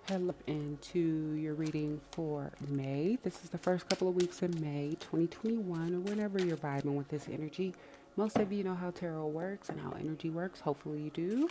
Head up into your reading for May. This is the first couple of weeks in May 2021, or whenever you're vibing with this energy. Most of you know how tarot works and how energy works. Hopefully, you do.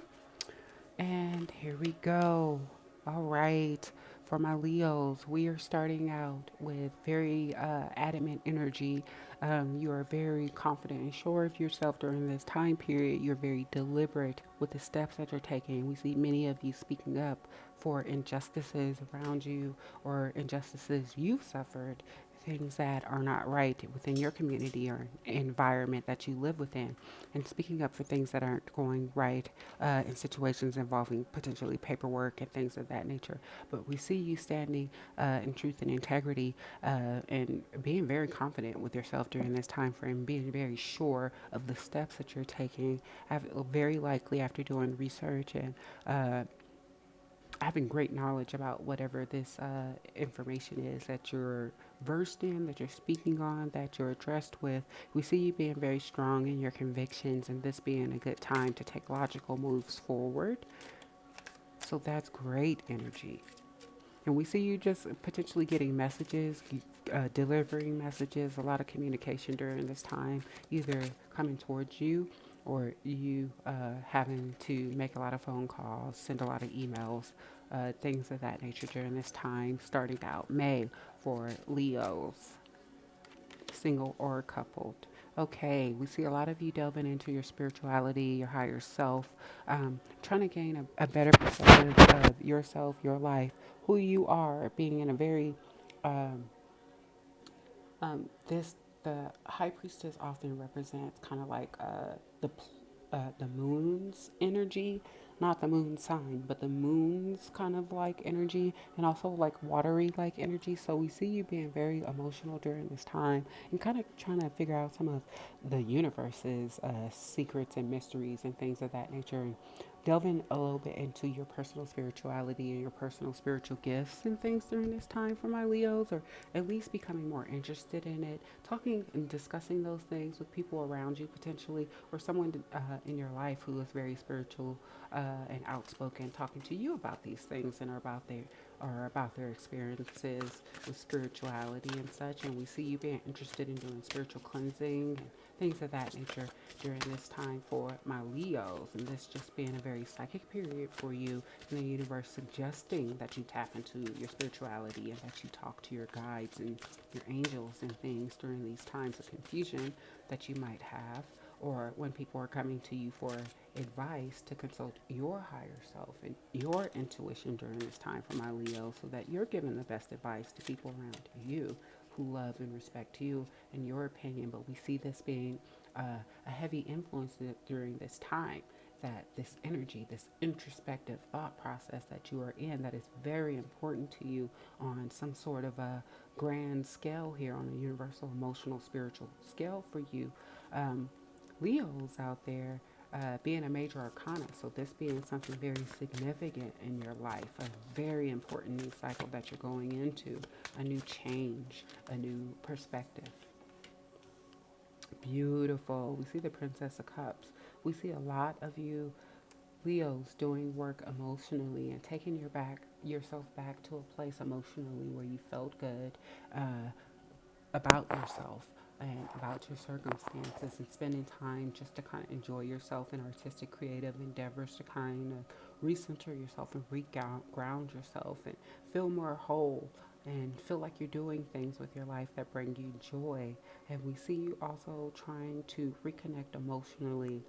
And here we go. All right. For my Leos, we are starting out with very adamant energy. You are very confident and sure of yourself during this time period. You're very deliberate with the steps that you're taking. We see many of you speaking up for injustices around you or injustices you've suffered, things that are not right within your community or environment that you live within, and speaking up for things that aren't going right in situations involving potentially paperwork and things of that nature. But we see you standing in truth and integrity and being very confident with yourself during this time frame, being very sure of the steps that you're taking. Very likely after doing research and having great knowledge about whatever this information is that you're versed in, that you're speaking on, that you're addressed with. We see you being very strong in your convictions and this being a good time to take logical moves forward. So that's great energy. And we see you just potentially getting messages, delivering messages, a lot of communication during this time, either coming towards you or you having to make a lot of phone calls, send a lot of emails, things of that nature during this time, starting out May for Leos, single or coupled. Okay, we see a lot of you delving into your spirituality, your higher self, trying to gain a better perspective of yourself, your life, who you are, being in a very um, this the high priestess often represents kind of like the moon's energy, not the moon sign, but the moon's kind of like energy, and also like watery like energy. So we see you being very emotional during this time and kind of trying to figure out some of the universe's secrets and mysteries and things of that nature. And delving a little bit into your personal spirituality and your personal spiritual gifts and things during this time for my Leos, or at least becoming more interested in it, talking and discussing those things with people around you potentially, or someone in your life who is very spiritual and outspoken, talking to you about these things and about their experiences with spirituality and such. And we see you being interested in doing spiritual cleansing and things of that nature during this time for my Leos, and this just being a very psychic period for you, and the universe suggesting that you tap into your spirituality and that you talk to your guides and your angels and things during these times of confusion that you might have, or when people are coming to you for advice, to consult your higher self and your intuition during this time for my Leo, so that you're giving the best advice to people around you who love and respect you and your opinion. But we see this being a heavy influence during this time, that this energy, this introspective thought process that you are in, that is very important to you on some sort of a grand scale here, on a universal emotional spiritual scale for you. Um, Leos out there being a major arcana, so this being something very significant in your life, a very important new cycle that you're going into, a new change, a new perspective. Beautiful. We see the Princess of Cups. We see a lot of you Leos doing work emotionally and taking yourself back to a place emotionally where you felt good uh, about yourself and about your circumstances, and spending time just to kind of enjoy yourself in artistic creative endeavors to kind of recenter yourself and ground yourself and feel more whole and feel like you're doing things with your life that bring you joy. And we see you also trying to reconnect emotionally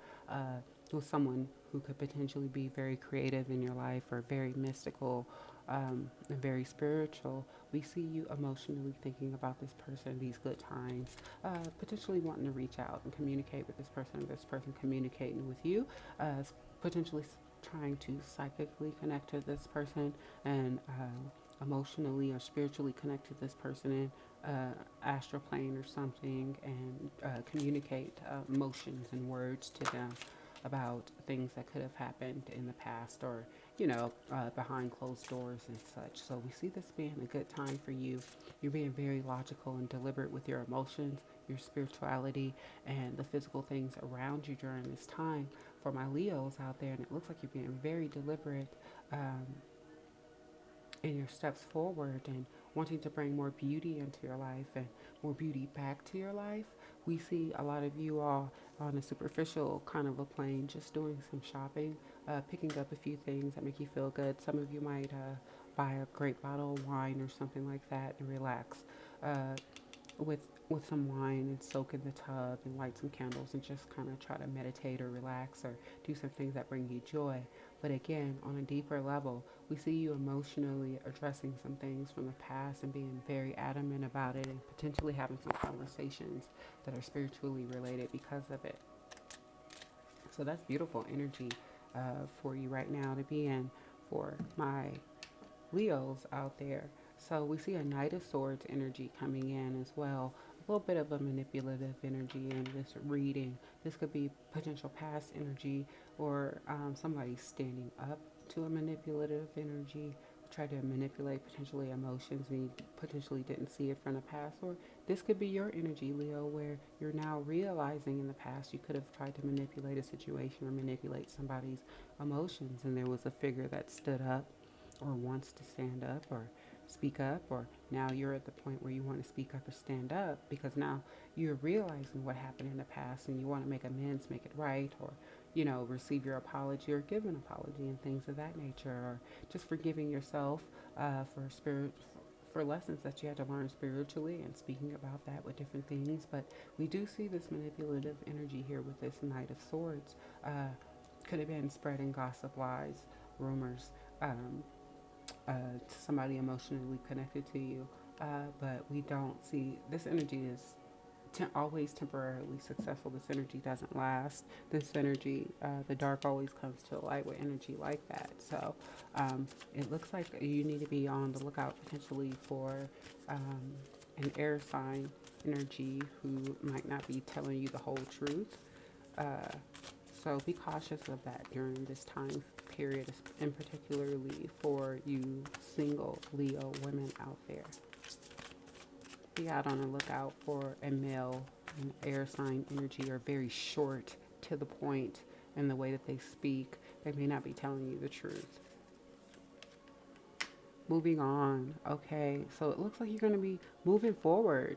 with someone who could potentially be very creative in your life or very mystical and very spiritual. We see you emotionally thinking about this person, these good times, potentially wanting to reach out and communicate with this person communicating with you, potentially trying to psychically connect to this person and emotionally or spiritually connect to this person in astral plane or something, and communicate emotions and words to them about things that could have happened in the past, or behind closed doors and such. So we see this being a good time for you. You're being very logical and deliberate with your emotions, your spirituality, and the physical things around you during this time. For my Leos out there, and it looks like you're being very deliberate um, in your steps forward and wanting to bring more beauty into your life and more beauty back to your life. We see a lot of you all on a superficial kind of a plane, just doing some shopping, picking up a few things that make you feel good. Some of you might buy a great bottle of wine or something like that and relax. With some wine and soak in the tub and light some candles and just kind of try to meditate or relax or do some things that bring you joy. But again, on a deeper level, we see you emotionally addressing some things from the past and being very adamant about it and potentially having some conversations that are spiritually related because of it. So that's beautiful energy for you right now to be in for my Leos out there. So we see a Knight of Swords energy coming in as well. A little bit of a manipulative energy in this reading. This could be potential past energy or somebody standing up to a manipulative energy, try to manipulate potentially emotions and you potentially didn't see it from the past. Or this could be your energy, Leo, where you're now realizing in the past you could have tried to manipulate a situation or manipulate somebody's emotions and there was a figure that stood up or wants to stand up or speak up, or now you're at the point where you want to speak up or stand up because now you're realizing what happened in the past and you want to make amends, make it right, or receive your apology or give an apology and things of that nature, or just forgiving yourself for spirit for lessons that you had to learn spiritually and speaking about that with different things. But we do see this manipulative energy here with this Knight of Swords. Could have been spreading gossip, lies, rumors, um, to somebody emotionally connected to you. But we don't see this energy is always temporarily successful. This energy doesn't last. This energy, the dark always comes to the light with energy like that. So it looks like you need to be on the lookout potentially for um, an air sign energy who might not be telling you the whole truth. Uh, so be cautious of that during this time period, and particularly for you single Leo women out there. Be out on the lookout for a male and air sign energy are very short to the point in the way that they speak. They may not be telling you the truth. Moving on. Okay, so it looks like you're going to be moving forward,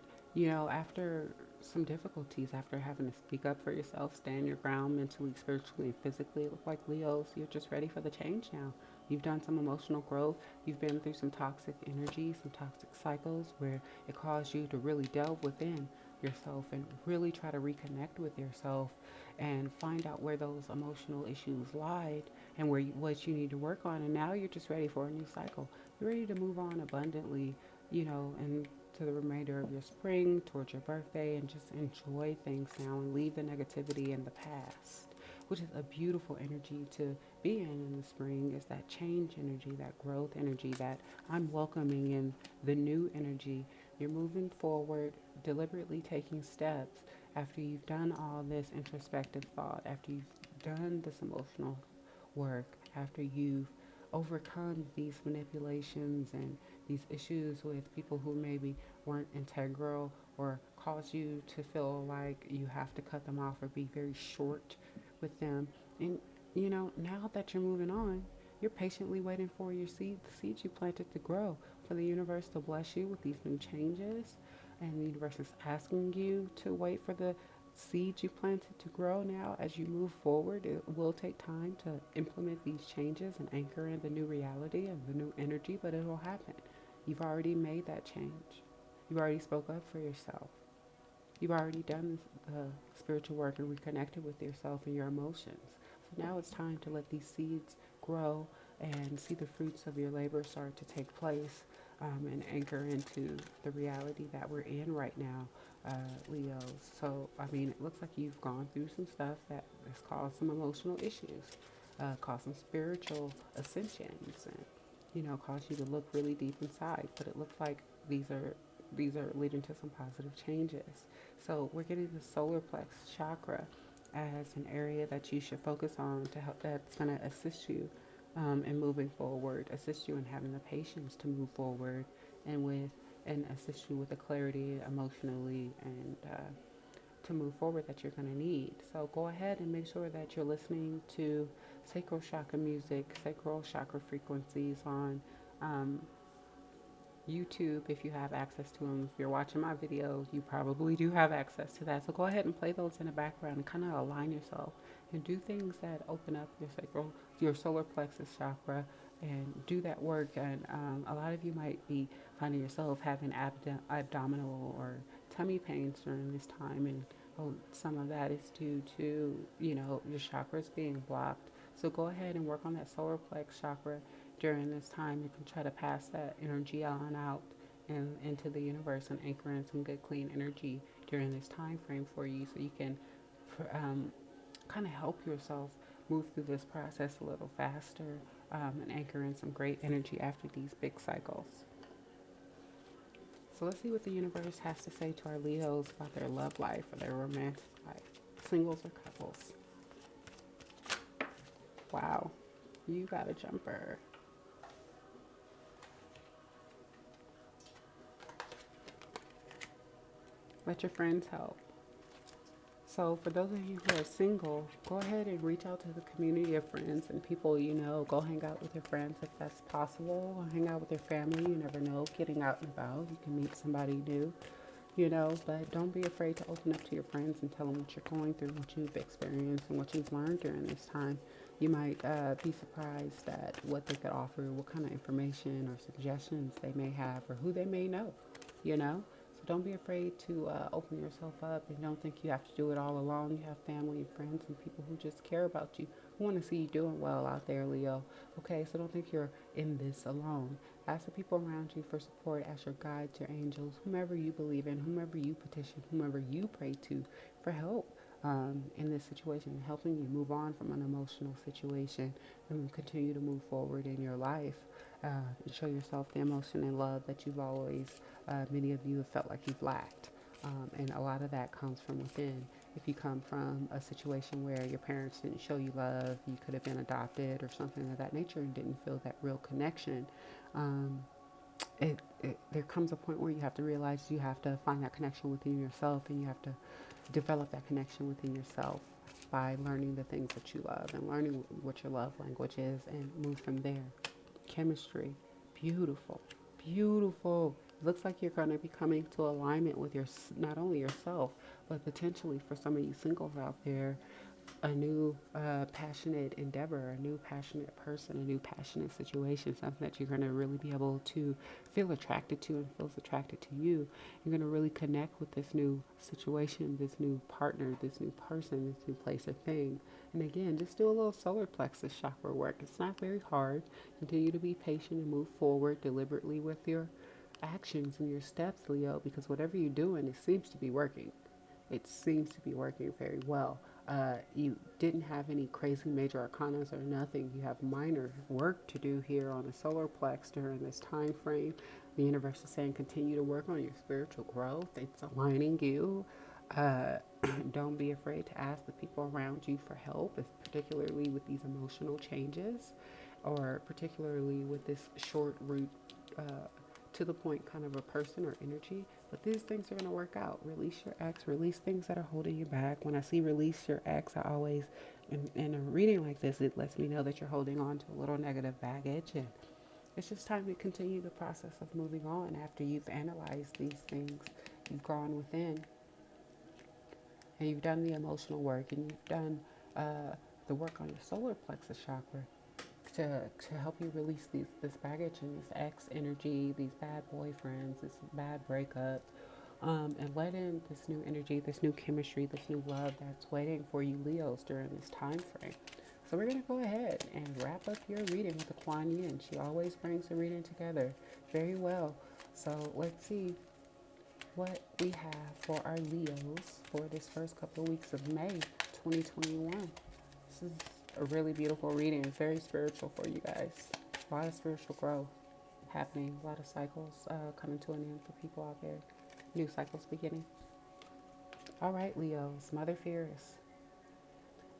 after some difficulties, after having to speak up for yourself, stand your ground mentally, spiritually, and physically. It looks like Leos, you're just ready for the change now. You've done some emotional growth. You've been through some toxic energy, some toxic cycles where it caused you to really delve within yourself and really try to reconnect with yourself and find out where those emotional issues lied and what you need to work on. And now you're just ready for a new cycle. You're ready to move on abundantly, and to the remainder of your spring, towards your birthday, and just enjoy things now and leave the negativity in the past, which is a beautiful energy to be in the spring, is that change energy, that growth energy, that I'm welcoming in the new energy. You're moving forward, deliberately taking steps after you've done all this introspective thought, after you've done this emotional work, after you've overcome these manipulations and these issues with people who maybe weren't integral or cause you to feel like you have to cut them off or be very short with them. And now that you're moving on, you're patiently waiting for your the seeds you planted to grow, for the universe to bless you with these new changes. And the universe is asking you to wait for the seeds you planted to grow now as you move forward. It will take time to implement these changes and anchor in the new reality and the new energy, but it will happen. You've already made that change. You've already spoke up for yourself. You've already done the spiritual work and reconnected with yourself and your emotions. So now it's time to let these seeds grow and see the fruits of your labor start to take place, and anchor into the reality that we're in right now, Leos. So, I mean, it looks like you've gone through some stuff that has caused some emotional issues, caused some spiritual ascensions, and caused you to look really deep inside. But it looks like these are leading to some positive changes. So we're getting the solar plex chakra as an area that you should focus on to help. That's going to assist you in moving forward, assist you in having the patience to move forward, and assist you with the clarity emotionally and to move forward that you're going to need. So go ahead and make sure that you're listening to sacral chakra music, sacral chakra frequencies on YouTube, if you have access to them. If you're watching my videos, you probably do have access to that. So go ahead and play those in the background and kind of align yourself and do things that open up your sacral, your solar plexus chakra, and do that work. And a lot of you might be finding yourself having abdominal or tummy pains during this time, and some of that is due to your chakras being blocked. So go ahead and work on that solar plex chakra during this time. You can try to pass that energy on out and into the universe and anchor in some good clean energy during this time frame for you, so you can um, kind of help yourself move through this process a little faster, and anchor in some great energy after these big cycles. So let's see what the universe has to say to our Leos about their love life or their romantic life, singles or couples. Wow, you got a jumper. Let your friends help. So for those of you who are single, go ahead and reach out to the community of friends and people you know. Go hang out with your friends if that's possible. Go hang out with your family. You never know. Getting out and about, you can meet somebody new, but don't be afraid to open up to your friends and tell them what you're going through, what you've experienced, and what you've learned during this time. You might be surprised at what they could offer, what kind of information or suggestions they may have, or who they may know, you know? So don't be afraid to open yourself up, and don't think you have to do it all alone. You have family and friends and people who just care about you, who want to see you doing well out there, Leo. Okay, so don't think you're in this alone. Ask the people around you for support. Ask your guides, your angels, whomever you believe in, whomever you petition, whomever you pray to for help in this situation, helping you move on from an emotional situation and continue to move forward in your life, and show yourself the emotion and love that you've always, many of you have felt like you've lacked. And a lot of that comes from within. If you come from a situation where your parents didn't show you love, you could have been adopted or something of that nature and didn't feel that real connection, um, there comes a point where you have to realize you have to find that connection within yourself, and you have to develop that connection within yourself by learning the things that you love and learning what your love language is, and move from there. Chemistry, beautiful, beautiful. It looks like you're going to be coming to alignment with your, not only yourself, but potentially for some of you singles out there, a new passionate endeavor, a new passionate person, a new passionate situation, something that you're going to really be able to feel attracted to and feels attracted to you. You're going to really connect with this new situation, this new partner, this new person, this new place or thing. And again, just do a little solar plexus chakra work. It's not very hard. Continue to be patient and move forward deliberately with your actions and your steps, Leo, because whatever you're doing, it seems to be working. It seems to be working very well. You didn't have any crazy major arcanas or nothing. You have minor work to do here on the solar plex during this time frame. The universe is saying continue to work on your spiritual growth. It's aligning you. Uh, don't be afraid to ask the people around you for help, particularly with these emotional changes, or particularly with this short route, to the point kind of a person or energy. But these things are going to work out. Release your ex, release things that are holding you back. When I see release your ex, I always, in a reading like this, it lets me know that you're holding on to a little negative baggage. And it's just time to continue the process of moving on after you've analyzed these things. You've gone within and you've done the emotional work, and you've done the work on your solar plexus chakra to help you release this baggage and this ex energy, these bad boyfriends, this bad breakup, and let in this new energy, this new chemistry, this new love that's waiting for you Leos during this time frame. So we're going to go ahead and wrap up your reading with the Kuan Yin. She always brings the reading together very well. So let's see what we have for our Leos for this first couple of weeks of May 2021. This is a really beautiful reading, very spiritual for you guys. A lot of spiritual growth happening, a lot of cycles coming to an end for people out there, new cycles beginning. All right, Leos, Mother Fearless.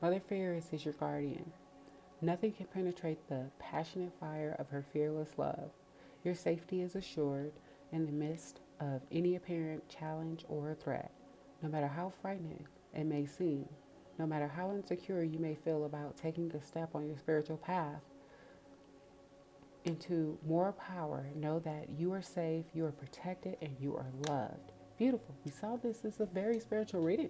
Mother Fearless is your guardian. Nothing can penetrate the passionate fire of her fearless love. Your safety is assured in the midst of any apparent challenge or threat, no matter how frightening it may seem. No matter how insecure you may feel about taking a step on your spiritual path, into more power. Know that you are safe, you are protected, and you are loved. Beautiful. We saw this as a very spiritual reading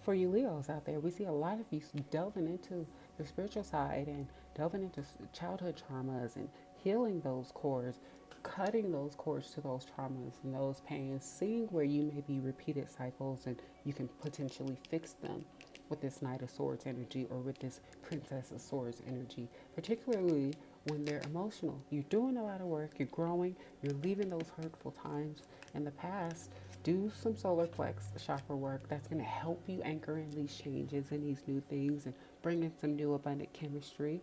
for you Leos out there. We see a lot of you delving into the spiritual side and delving into childhood traumas and healing those cores, cutting those cords to those traumas and those pains, seeing where you may be repeated cycles and you can potentially fix them with this Knight of Swords energy or with this Princess of Swords energy, particularly when they're emotional. You're doing a lot of work, you're growing, you're leaving those hurtful times in the past. Do some solar plex chakra work that's going to help you anchor in these changes and these new things and bring in some new abundant chemistry.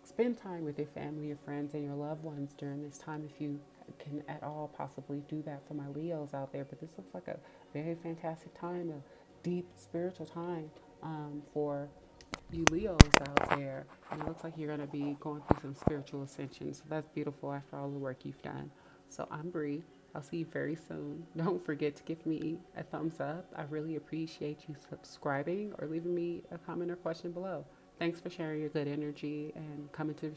Spend time with your family, your friends, and your loved ones during this time if you can at all possibly do that for my Leos out there. But this looks like a very fantastic time, a deep spiritual time for you Leos out there. And it looks like you're going to be going through some spiritual ascension. So that's beautiful after all the work you've done. So I'm Bri. I'll see you very soon. Don't forget to give me a thumbs up. I really appreciate you subscribing or leaving me a comment or question below. Thanks for sharing your good energy and coming to